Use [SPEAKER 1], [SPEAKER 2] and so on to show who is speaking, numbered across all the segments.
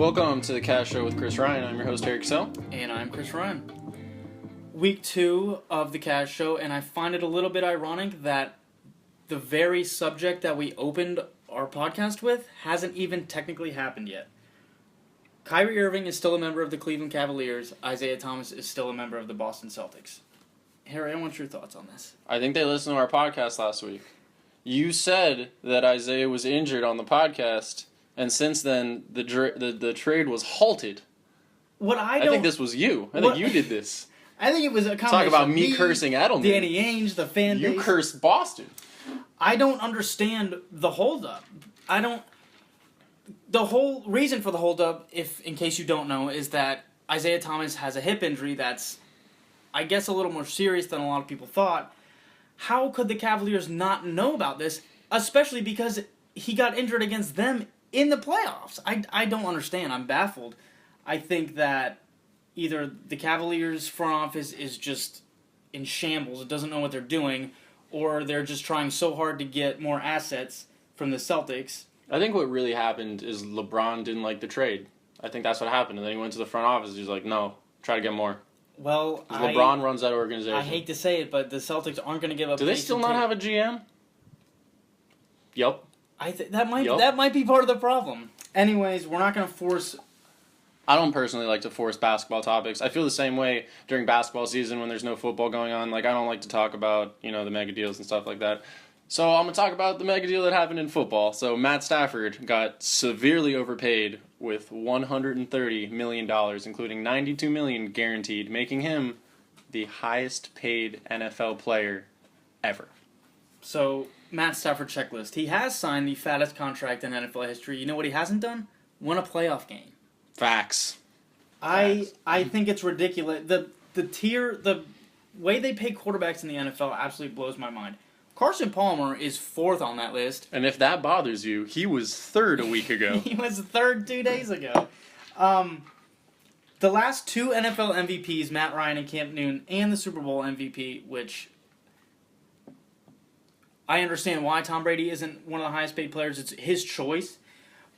[SPEAKER 1] Welcome to the Kas Show with Chris Ryan. I'm your host, Eric Sell.
[SPEAKER 2] And I'm Chris Ryan. Week 2 of the Kas Show, and I find it a little bit ironic that the very subject that we opened our podcast with hasn't even technically happened yet. Kyrie Irving is still a member of the Cleveland Cavaliers. Isaiah Thomas is still a member of the Boston Celtics. Harry, I want your thoughts on this.
[SPEAKER 1] I think they listened to our podcast last week. You said that Isaiah was injured on the podcast, and since then the trade was halted. I think this was you. I think you did this.
[SPEAKER 2] I think it was a combination.
[SPEAKER 1] Talk about me cursing Edelman.
[SPEAKER 2] Danny Ainge, the fan base.
[SPEAKER 1] You cursed Boston.
[SPEAKER 2] I don't understand the holdup. The whole reason for the holdup, in case you don't know, is that Isaiah Thomas has a hip injury that's, I guess, a little more serious than a lot of people thought. How could the Cavaliers not know about this, especially because he got injured against them in the playoffs? I don't understand. I'm baffled. I think that either the Cavaliers front office is just in shambles, it doesn't know what they're doing, or they're just trying so hard to get more assets from the Celtics.
[SPEAKER 1] I think what really happened is LeBron didn't like the trade. I think that's what happened. And then he went to the front office. He's like, no, try to get more.
[SPEAKER 2] Well,
[SPEAKER 1] LeBron runs that organization.
[SPEAKER 2] I hate to say it, but the Celtics aren't going to give up.
[SPEAKER 1] Do they still not have a GM? Yep.
[SPEAKER 2] That might be part of the problem. Anyways, we're not going to force.
[SPEAKER 1] I don't personally like to force basketball topics. I feel the same way during basketball season when there's no football going on. Like, I don't like to talk about, the mega deals and stuff like that. So I'm going to talk about the mega deal that happened in football. So Matt Stafford got severely overpaid with $130 million, including $92 million guaranteed, making him the highest paid NFL player ever.
[SPEAKER 2] So, Matt Stafford checklist. He has signed the fattest contract in NFL history. You know what he hasn't done? Won a playoff game.
[SPEAKER 1] Facts.
[SPEAKER 2] I think it's ridiculous. The way they pay quarterbacks in the NFL absolutely blows my mind. Carson Palmer is 4th on that list.
[SPEAKER 1] And if that bothers you, he was 3rd a week ago.
[SPEAKER 2] He was 3rd 2 days ago. The last 2 NFL MVPs, Matt Ryan and Cam Newton, and the Super Bowl MVP, which I understand why Tom Brady isn't one of the highest paid players. It's his choice.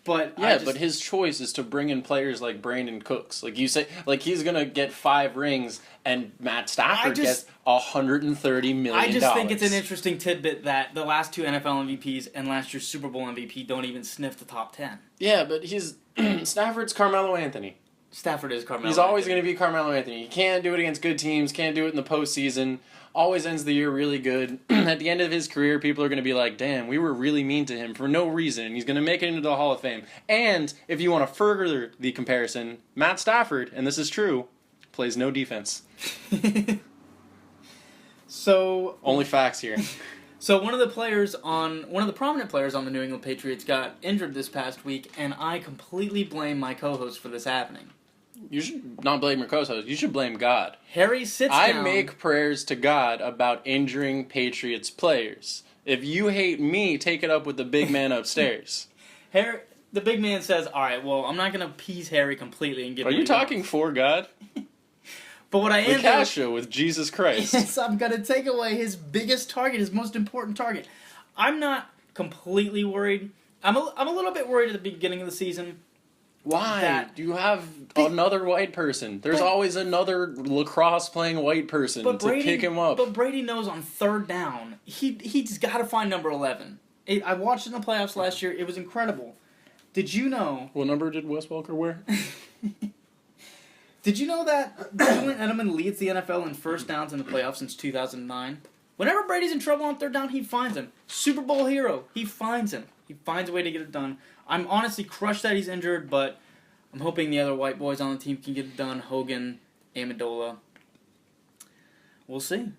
[SPEAKER 2] But
[SPEAKER 1] but his choice is to bring in players like Brandon Cooks. Like you say, he's gonna get 5 rings, and Matt Stafford gets $130 million.
[SPEAKER 2] I just think it's an interesting tidbit that the last 2 NFL MVPs and last year's Super Bowl MVP don't even sniff the top 10.
[SPEAKER 1] Yeah, but he's Stafford's Carmelo Anthony.
[SPEAKER 2] Stafford is Carmelo.
[SPEAKER 1] He's always going to be Carmelo Anthony. He can't do it against good teams. Can't do it in the postseason. Always ends the year really good. At the end of his career, people are going to be like, damn, we were really mean to him for no reason. He's going to make it into the Hall of Fame. And if you want to further the comparison, Matt Stafford, and this is true, plays no defense.
[SPEAKER 2] So
[SPEAKER 1] only facts here.
[SPEAKER 2] So one of the prominent players on the New England Patriots got injured this past week, and I completely blame my co-host for this happening.
[SPEAKER 1] You should not blame your co-host. You should blame God.
[SPEAKER 2] Harry sits down.
[SPEAKER 1] I make prayers to God about injuring Patriots players. If you hate me, take it up with the big man upstairs.
[SPEAKER 2] The big man says, all right, well, I'm not going to appease Harry completely and give him...
[SPEAKER 1] Are you talking for God?
[SPEAKER 2] But what I am...
[SPEAKER 1] The Kas Show with Jesus Christ.
[SPEAKER 2] Yes, I'm going to take away his biggest target, his most important target. I'm not completely worried. I'm a little bit worried at the beginning of the season.
[SPEAKER 1] Why? Do you have another white person? There's always another lacrosse-playing white person to pick him up.
[SPEAKER 2] But Brady knows on 3rd down, he's got to find number 11. I watched it in the playoffs last year. It was incredible. Did you know...
[SPEAKER 1] What number did Wes Welker wear?
[SPEAKER 2] Did you know that Julian Edelman leads the NFL in first downs in the playoffs since 2009? Whenever Brady's in trouble on 3rd down, he finds him. Super Bowl hero. He finds him. He finds a way to get it done. I'm honestly crushed that he's injured, but I'm hoping the other white boys on the team can get it done. Hogan, Amendola. We'll see.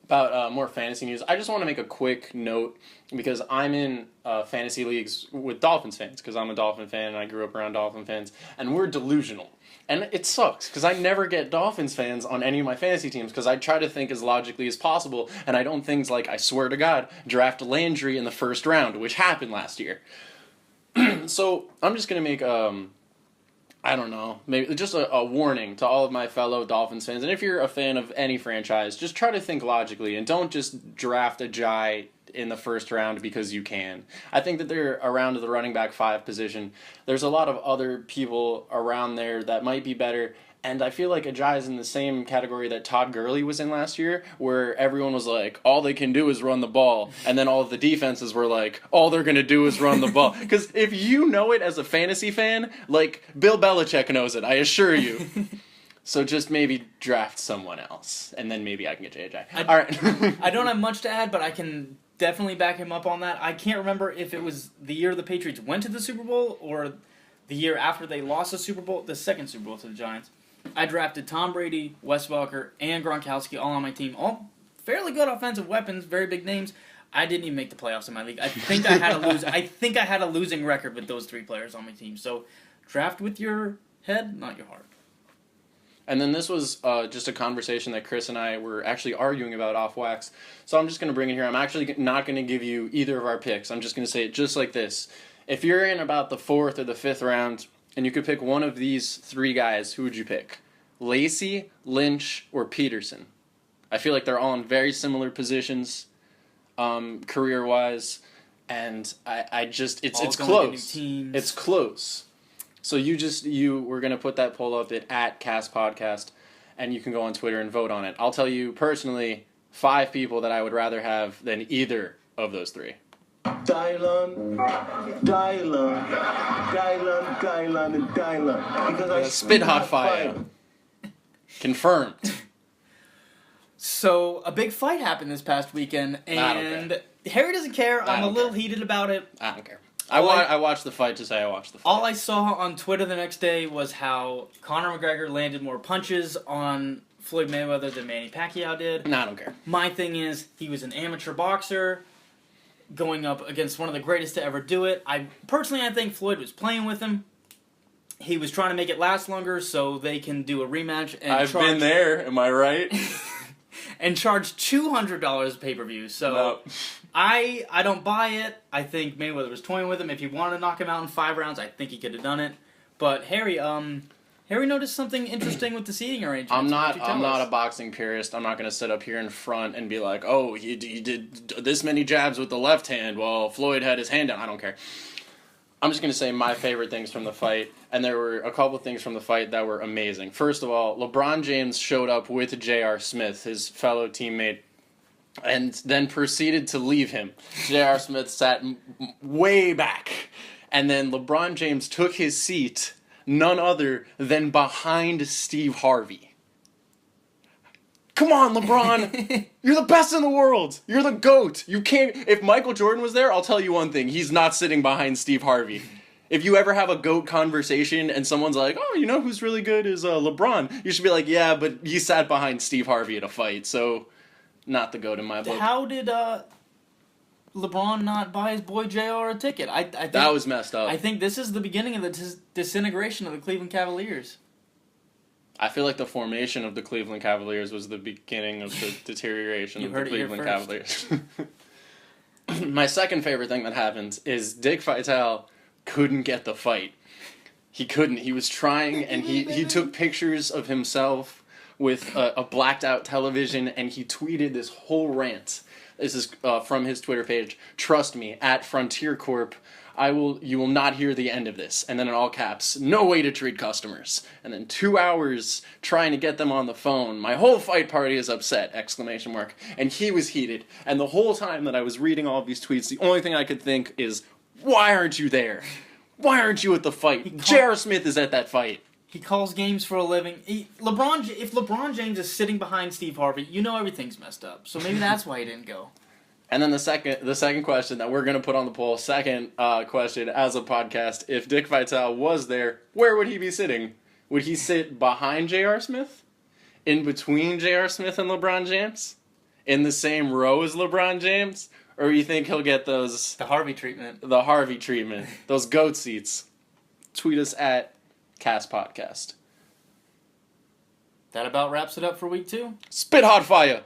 [SPEAKER 1] About more fantasy news, I just want to make a quick note because I'm in fantasy leagues with Dolphins fans because I'm a Dolphin fan and I grew up around Dolphin fans, and we're delusional. And it sucks because I never get Dolphins fans on any of my fantasy teams because I try to think as logically as possible, and I don't things like, I swear to God, draft Landry in the 1st round, which happened last year. So I'm just going to make, I don't know, maybe just a warning to all of my fellow Dolphins fans. And if you're a fan of any franchise, just try to think logically and don't just draft a guy in the first round because you can. I think that they're around the running back 5 position. There's a lot of other people around there that might be better. And I feel like Ajayi is in the same category that Todd Gurley was in last year, where everyone was like, all they can do is run the ball. And then all of the defenses were like, all they're going to do is run the ball. Because if you know it as a fantasy fan, like, Bill Belichick knows it, I assure you. So just maybe draft someone else, and then maybe I can get JJ. All right.
[SPEAKER 2] I don't have much to add, but I can definitely back him up on that. I can't remember if it was the year the Patriots went to the Super Bowl or the year after they lost the Super Bowl, the second Super Bowl to the Giants. I drafted Tom Brady, Wes Welker, and Gronkowski all on my team. All fairly good offensive weapons, very big names. I didn't even make the playoffs in my league. I think I had a losing record with those 3 players on my team. So draft with your head, not your heart.
[SPEAKER 1] And then this was just a conversation that Chris and I were actually arguing about off wax. So I'm just going to bring it here. I'm actually not going to give you either of our picks. I'm just going to say it just like this. If you're in about the 4th or the 5th round, and you could pick one of these 3 guys, who would you pick? Lacey, Lynch, or Peterson? I feel like they're all in very similar positions, career-wise, and I just it's close. It's close. So we're gonna put that poll up at Kas Podcast, and you can go on Twitter and vote on it. I'll tell you personally 5 people that I would rather have than either of those 3.
[SPEAKER 3] Dylan, and Dylan. Because I
[SPEAKER 1] spit hot fire. Confirmed.
[SPEAKER 2] So, a big fight happened this past weekend, and Harry doesn't care. I'm a little heated about it.
[SPEAKER 1] I don't care. I watched the fight to say I watched the fight.
[SPEAKER 2] All I saw on Twitter the next day was how Conor McGregor landed more punches on Floyd Mayweather than Manny Pacquiao did.
[SPEAKER 1] No, I don't care.
[SPEAKER 2] My thing is, he was an amateur boxer going up against one of the greatest to ever do it. I think Floyd was playing with him. He was trying to make it last longer so they can do a rematch. And
[SPEAKER 1] I've been there, am I right?
[SPEAKER 2] And charge $200 pay-per-view. So no. I don't buy it. I think Mayweather was toying with him. If he wanted to knock him out in 5 rounds, I think he could have done it. But Harry noticed something interesting with the seating arrangements.
[SPEAKER 1] I'm not a boxing purist. I'm not going to sit up here in front and be like, oh, he did this many jabs with the left hand while Floyd had his hand down. I don't care. I'm just going to say my favorite things from the fight, and there were a couple things from the fight that were amazing. First of all, LeBron James showed up with J.R. Smith, his fellow teammate, and then proceeded to leave him. J.R. Smith sat way back, and then LeBron James took his seat, none other than behind Steve Harvey. Come on, LeBron. You're the best in the world. You're the GOAT. You can't... If Michael Jordan was there, I'll tell you one thing. He's not sitting behind Steve Harvey. If you ever have a GOAT conversation and someone's like, oh, you know who's really good is LeBron, you should be like, yeah, but he sat behind Steve Harvey at a fight, so not the GOAT in my book.
[SPEAKER 2] How did LeBron not buy his boy JR a ticket? I think
[SPEAKER 1] that was messed up.
[SPEAKER 2] I think this is the beginning of the disintegration of the Cleveland Cavaliers.
[SPEAKER 1] I feel like the formation of the Cleveland Cavaliers was the beginning of the deterioration of the Cleveland Cavaliers. My second favorite thing that happened is Dick Vitale couldn't get the fight. He couldn't. He was trying, and he took pictures of himself with a blacked out television, and he tweeted this whole rant. This is from his Twitter page. Trust me, at Frontier Corp, you will not hear the end of this. And then in all caps, no way to treat customers. And then 2 hours trying to get them on the phone. My whole fight party is upset, ! And he was heated. And the whole time that I was reading all of these tweets, the only thing I could think is, why aren't you there? Why aren't you at the fight? J.R. Smith is at that fight.
[SPEAKER 2] He calls games for a living. If LeBron James is sitting behind Steve Harvey, you know everything's messed up. So maybe that's why he didn't go.
[SPEAKER 1] And then the second question that we're going to put on the poll, second question as a podcast, if Dick Vitale was there, where would he be sitting? Would he sit behind J.R. Smith? In between J.R. Smith and LeBron James? In the same row as LeBron James? Or you think he'll get those...
[SPEAKER 2] The Harvey treatment.
[SPEAKER 1] The Harvey treatment. Those GOAT seats. Tweet us at Kas Podcast.
[SPEAKER 2] That about wraps it up for week 2.
[SPEAKER 1] Spit hot fire!